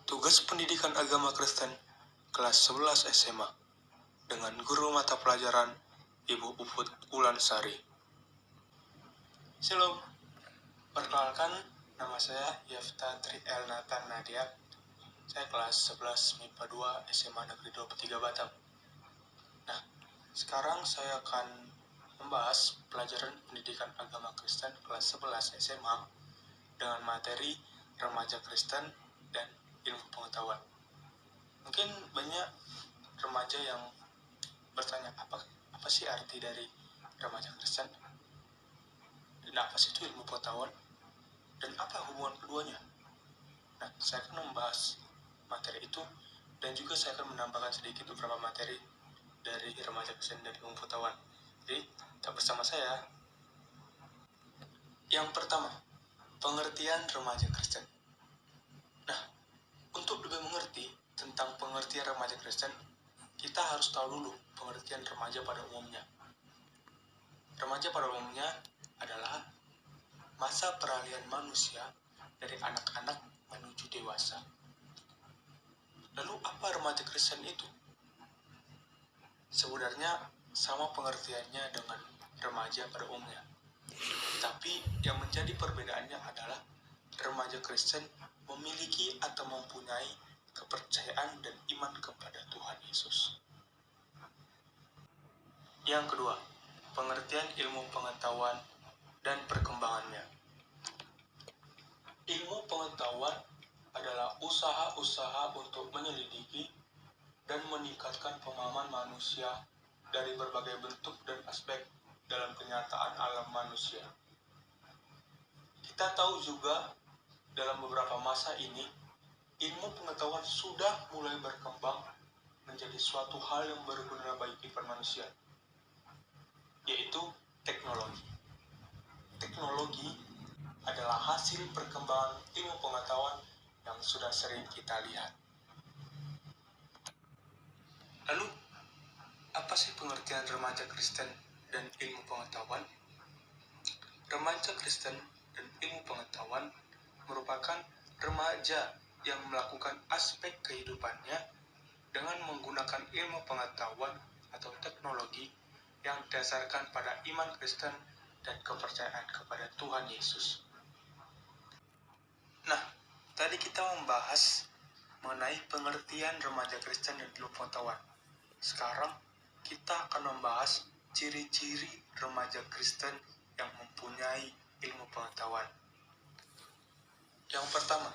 Tugas Pendidikan Agama Kristen kelas 11 SMA dengan guru mata pelajaran Ibu Puput Ulansari. Shalom, perkenalkan nama saya Yefta Tri El Nathan Nadia. Saya kelas 11 MIPA 2 SMA Negeri 23 Batam. Nah, sekarang saya akan membahas pelajaran Pendidikan Agama Kristen kelas 11 SMA dengan materi Remaja Kristen dan Ilmu Pengetahuan. Mungkin banyak remaja yang bertanya, apa sih arti dari remaja Kristen? Dan apa sih itu ilmu pengetahuan? Dan apa hubungan keduanya? Nah, saya akan membahas materi itu dan juga saya akan menambahkan sedikit beberapa materi dari remaja Kristen dan ilmu pengetahuan. Jadi, tetap bersama saya. Yang pertama, pengertian remaja Kristen. Nah, untuk lebih mengerti tentang pengertian remaja Kristen, kita harus tahu dulu pengertian remaja pada umumnya. Remaja pada umumnya adalah masa peralihan manusia dari anak-anak menuju dewasa. Lalu apa remaja Kristen itu? Sebenarnya sama pengertiannya dengan remaja pada umumnya. Tapi yang menjadi perbedaannya adalah remaja Kristen memiliki atau mempunyai kepercayaan dan iman kepada Tuhan Yesus. Yang kedua, pengertian ilmu pengetahuan dan perkembangannya. Ilmu pengetahuan adalah usaha-usaha untuk menyelidiki dan meningkatkan pemahaman manusia dari berbagai bentuk dan aspek dalam kenyataan alam manusia. Kita tahu juga dalam beberapa masa ini, ilmu pengetahuan sudah mulai berkembang menjadi suatu hal yang berguna bagi kehidupan manusia, yaitu teknologi. Teknologi adalah hasil perkembangan ilmu pengetahuan yang sudah sering kita lihat. Lalu, apa sih pengertian remaja Kristen dan ilmu pengetahuan? Remaja Kristen dan ilmu pengetahuan merupakan remaja yang melakukan aspek kehidupannya dengan menggunakan ilmu pengetahuan atau teknologi yang didasarkan pada iman Kristen dan kepercayaan kepada Tuhan Yesus. Nah, tadi kita membahas mengenai pengertian remaja Kristen dan ilmu pengetahuan. Sekarang kita akan membahas ciri-ciri remaja Kristen yang mempunyai ilmu pengetahuan. Yang pertama,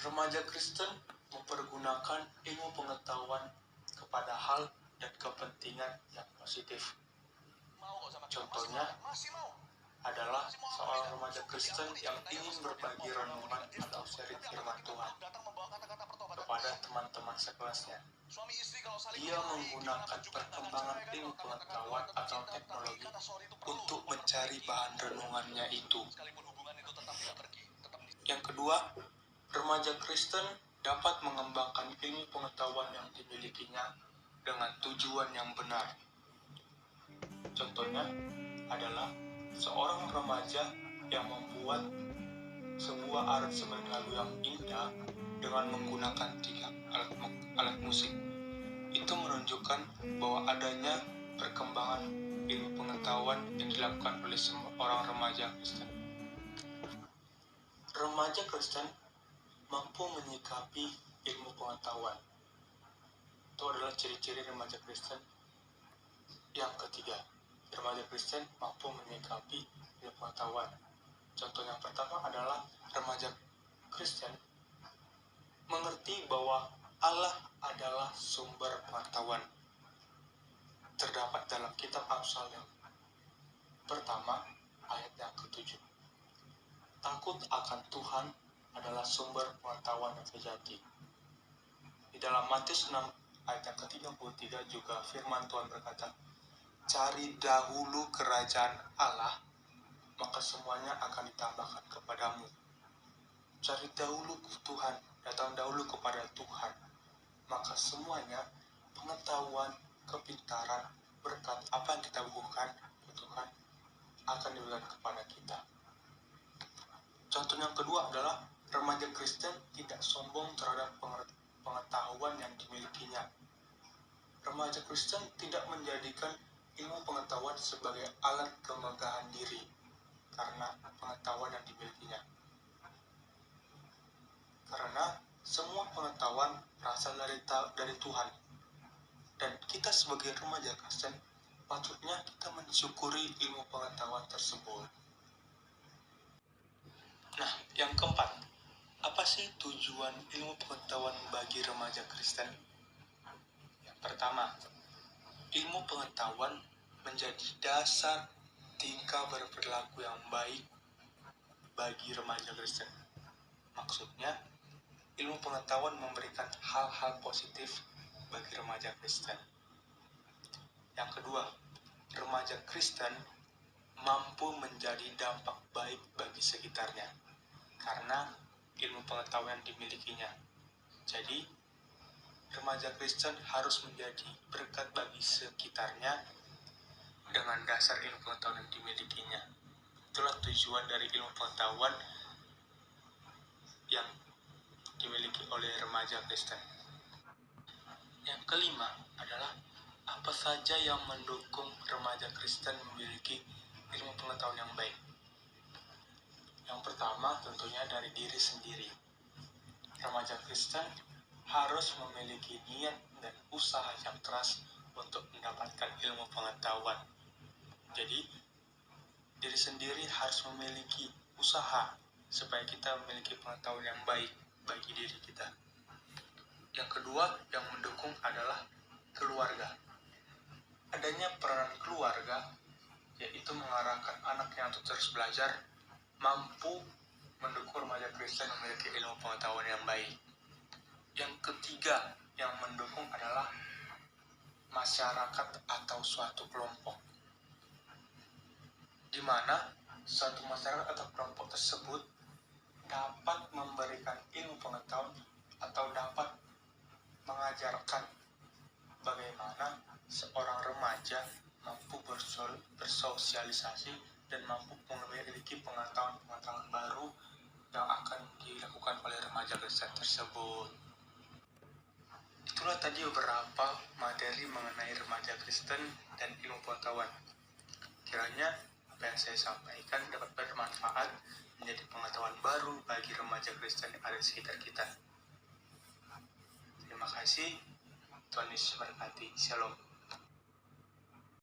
remaja Kristen mempergunakan ilmu pengetahuan kepada hal dan kepentingan yang positif. Contohnya adalah seorang remaja Kristen yang ingin berbagi renungan atau sharing firman Tuhan kepada teman-teman sekelasnya. Dia menggunakan perkembangan ilmu pengetahuan atau teknologi untuk mencari bahan renungannya itu. Yang kedua, remaja Kristen dapat mengembangkan ilmu pengetahuan yang dimilikinya dengan tujuan yang benar. Contohnya adalah seorang remaja yang membuat sebuah aransemen lagu yang indah dengan menggunakan 3 alat musik. Itu menunjukkan bahwa adanya perkembangan ilmu pengetahuan yang dilakukan oleh seorang remaja Kristen. Remaja Kristen mampu menyikapi ilmu pengetahuan. Itu adalah ciri-ciri remaja Kristen. Yang ketiga, remaja Kristen mampu menyikapi ilmu pengetahuan. Contoh yang pertama adalah remaja Kristen mengerti bahwa Allah adalah sumber pengetahuan. Terdapat dalam kitab Amsal yang pertama, ayat yang ke-7. Takut akan Tuhan adalah sumber pengetahuan yang sejati. Di dalam Matius 6 ayat yang ke-33 juga firman Tuhan berkata, cari dahulu kerajaan Allah, maka semuanya akan ditambahkan kepadamu. Cari dahulu Tuhan, datang dahulu kepada Tuhan, maka semuanya, pengetahuan, kepintaran, berkat, apa yang kita butuhkan akan diberikan kepada kita. Contoh yang kedua adalah remaja Kristen tidak sombong terhadap pengetahuan yang dimilikinya. Remaja Kristen tidak menjadikan ilmu pengetahuan sebagai alat kemegahan diri karena pengetahuan yang dimilikinya. Karena semua pengetahuan berasal dari Tuhan. Dan kita sebagai remaja Kristen patutnya kita mensyukuri ilmu pengetahuan tersebut. Nah, yang keempat, apa sih tujuan ilmu pengetahuan bagi remaja Kristen? Yang pertama, ilmu pengetahuan menjadi dasar tingkah berperilaku yang baik bagi remaja Kristen. Maksudnya, ilmu pengetahuan memberikan hal-hal positif bagi remaja Kristen. Yang kedua, remaja Kristen mampu menjadi dampak baik bagi sekitarnya karena ilmu pengetahuan yang dimilikinya. Jadi, remaja Kristen harus menjadi berkat bagi sekitarnya dengan dasar ilmu pengetahuan yang dimilikinya. Itulah tujuan dari ilmu pengetahuan yang dimiliki oleh remaja Kristen. Yang kelima adalah apa saja yang mendukung remaja Kristen memiliki ilmu pengetahuan yang baik. Yang pertama tentunya dari diri sendiri. Remaja Kristen harus memiliki niat dan usaha yang keras untuk mendapatkan ilmu pengetahuan. Jadi, diri sendiri harus memiliki usaha supaya kita memiliki pengetahuan yang baik bagi diri kita. Yang kedua yang mendukung adalah keluarga. Adanya peran keluarga, yaitu mengarahkan anaknya untuk terus belajar, mampu mendukung remaja Kristen memiliki ilmu pengetahuan yang baik. Yang ketiga yang mendukung adalah masyarakat atau suatu kelompok, di mana suatu masyarakat atau kelompok tersebut dapat memberikan ilmu pengetahuan atau dapat mengajarkan bagaimana seorang remaja mampu bersosialisasi dan mampu memiliki pengetahuan-pengetahuan baru yang akan dilakukan oleh remaja Kristen tersebut. Itulah tadi beberapa materi mengenai remaja Kristen dan ilmu pengetahuan. Kiranya apa yang saya sampaikan dapat bermanfaat menjadi pengetahuan baru bagi remaja Kristen yang ada di sekitar kita. Terima kasih. Tuhan Yesus memberkati. Shalom.